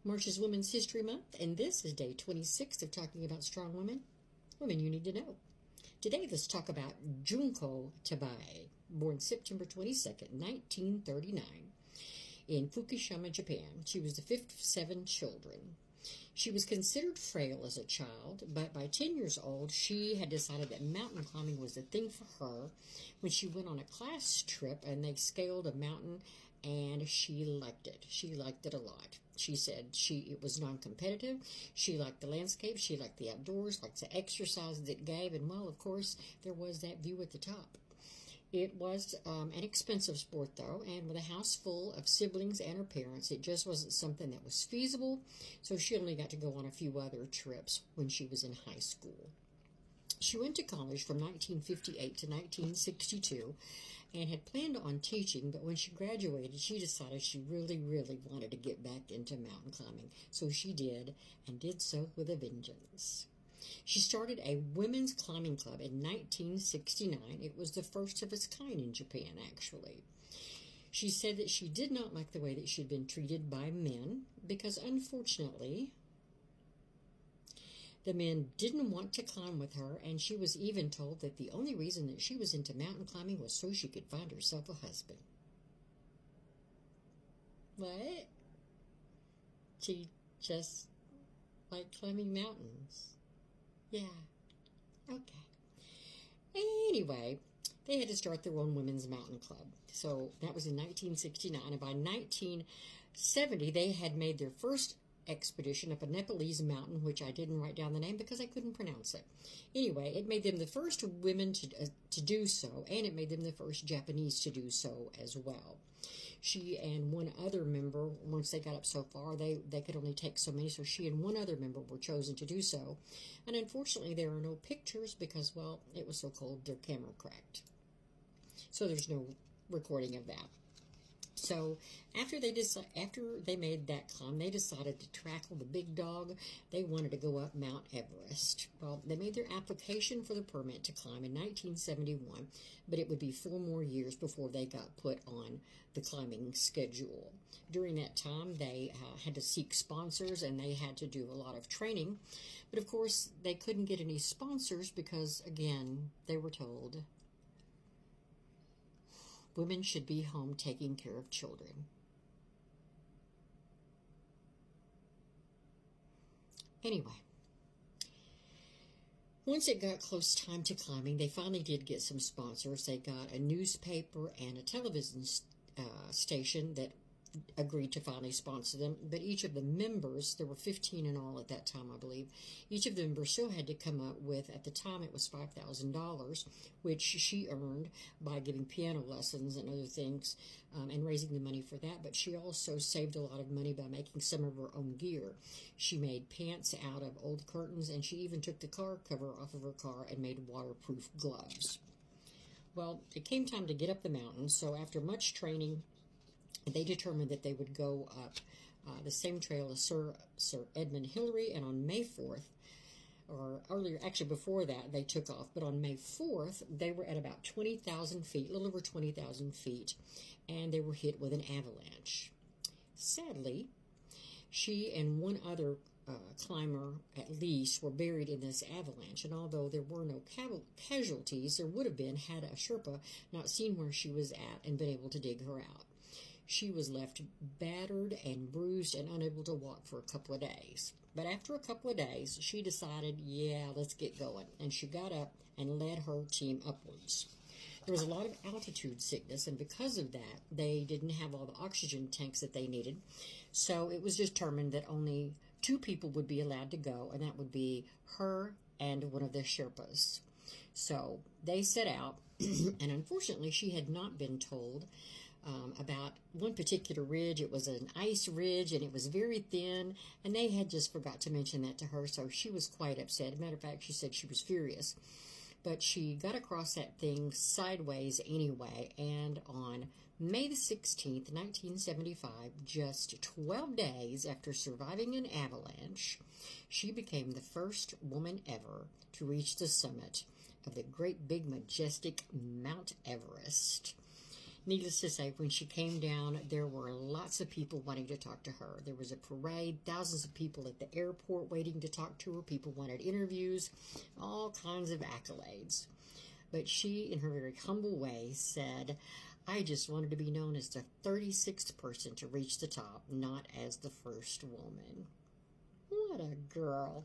March is Women's History Month, and this is day 26 of talking about strong women, women you need to know. Today, let's talk about Junko Tabei, born September 22nd, 1939, in Fukushima, Japan. She was the fifth of 7 children. She was considered frail as a child, but by 10 years old, she had decided that mountain climbing was the thing for her when she went on a class trip and they scaled a mountain, and she liked it. She liked it a lot. She said it was non-competitive. She liked the landscape. She liked the outdoors, liked the exercise that it gave, and, well, of course, there was that view at the top. It was an expensive sport, though, and with a house full of siblings and her parents, it just wasn't something that was feasible, so she only got to go on a few other trips when she was in high school. She went to college from 1958 to 1962 and had planned on teaching, but when she graduated, she decided she really, really wanted to get back into mountain climbing, so she did, and did so with a vengeance. She started a women's climbing club in 1969. It was the first of its kind in Japan, actually. She said that she did not like the way that she had been treated by men because, unfortunately, the men didn't want to climb with her, and she was even told that the only reason that she was into mountain climbing was so she could find herself a husband. What? She just liked climbing mountains. Yeah. Okay. Anyway, they had to start their own women's mountain club. So that was in 1969, and by 1970, they had made their first expedition up a Nepalese mountain, which I didn't write down the name because I couldn't pronounce it. Anyway, it made them the first women to do so, and it made them the first Japanese to do so as well. She and one other member, once they got up so far, they could only take so many, so she and one other member were chosen to do so. And unfortunately, there are no pictures because, well, it was so cold, their camera cracked. So there's no recording of that. So after they made that climb, they decided to tackle the big dog. They wanted to go up Mount Everest. Well, they made their application for the permit to climb in 1971, but it would be 4 more years before they got put on the climbing schedule. During that time, they had to seek sponsors, and they had to do a lot of training. But, of course, they couldn't get any sponsors because, again, they were told women should be home taking care of children. Anyway, once it got close time to climbing, they finally did get some sponsors. They got a newspaper and a television station that agreed to finally sponsor them, but each of the members, there were 15 in all at that time, I believe, each of the members still had to come up with, at the time it was $5,000, which she earned by giving piano lessons and other things and raising the money for that, but she also saved a lot of money by making some of her own gear. She made pants out of old curtains, and she even took the car cover off of her car and made waterproof gloves. Well, it came time to get up the mountain, so after much training, they determined that they would go up the same trail as Sir Edmund Hillary, and on May 4th, or earlier, actually before that, they took off, but on May 4th, they were at about 20,000 feet, a little over 20,000 feet, and they were hit with an avalanche. Sadly, she and one other climber, at least, were buried in this avalanche, and although there were no casualties, there would have been had a Sherpa not seen where she was at and been able to dig her out. She was left battered and bruised and unable to walk for a couple of days. But after a couple of days, she decided, yeah, let's get going. And she got up and led her team upwards. There was a lot of altitude sickness, and because of that, they didn't have all the oxygen tanks that they needed. So it was determined that only 2 people would be allowed to go, and that would be her and one of the Sherpas. So they set out, and unfortunately, she had not been told about one particular ridge. It was an ice ridge, and it was very thin, and they had just forgot to mention that to her, so she was quite upset. As a matter of fact, she said she was furious. But she got across that thing sideways anyway, and on May the 16th, 1975, just 12 days after surviving an avalanche, she became the first woman ever to reach the summit of the great big majestic Mount Everest. Needless to say, when she came down, there were lots of people wanting to talk to her. There was a parade, thousands of people at the airport waiting to talk to her. People wanted interviews, all kinds of accolades. But she, in her very humble way, said, I just wanted to be known as the 36th person to reach the top, not as the first woman. What a girl.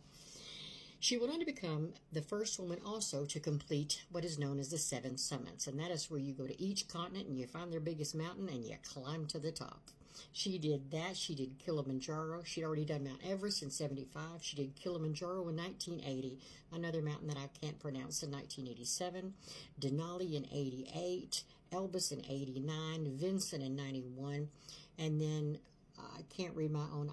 She went on to become the first woman also to complete what is known as the 7 summits, and that is where you go to each continent and you find their biggest mountain and you climb to the top. She did that. She did Kilimanjaro. She'd already done Mount Everest in 75. She did Kilimanjaro in 1980, another mountain that I can't pronounce, in 1987, Denali in 88, Elbrus in 89, Vincent in 91, and then I can't read my own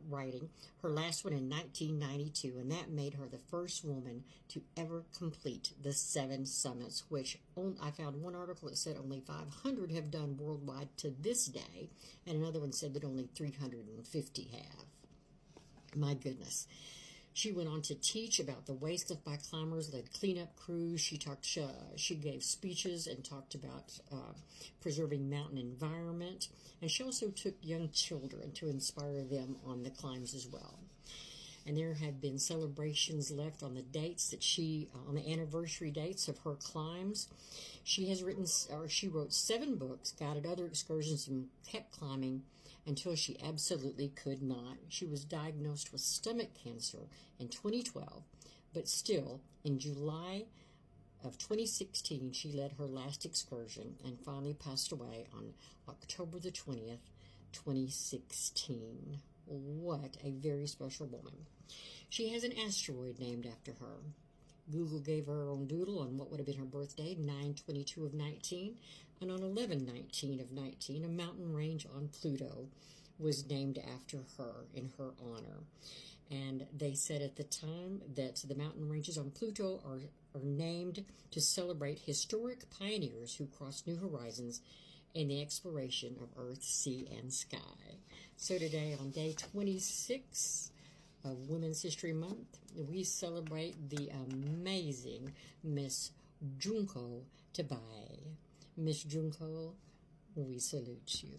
writing. Her last one in 1992, and that made her the first woman to ever complete the 7 summits, which I found one article that said only 500 have done worldwide to this day, and another one said that only 350 have. My goodness. She went on to teach about the waste left by climbers, led cleanup crews. She gave speeches and talked about preserving mountain environment. And she also took young children to inspire them on the climbs as well. And there have been celebrations left on the dates that on the anniversary dates of her climbs. She wrote 7 books, guided other excursions, and kept climbing until she absolutely could not. She was diagnosed with stomach cancer in 2012, but still, in July of 2016, she led her last excursion and finally passed away on October the 20th, 2016. What a very special woman. She has an asteroid named after her. Google gave her own doodle on what would have been her birthday, 9/22 of 19, and on 11/19 of 19, a mountain range on Pluto was named after her in her honor. And they said at the time that the mountain ranges on Pluto are named to celebrate historic pioneers who crossed new horizons in the exploration of Earth, sea, and sky. So today, on day 26 of Women's History Month, we celebrate the amazing Miss Junko Tabei. Miss Junko, we salute you.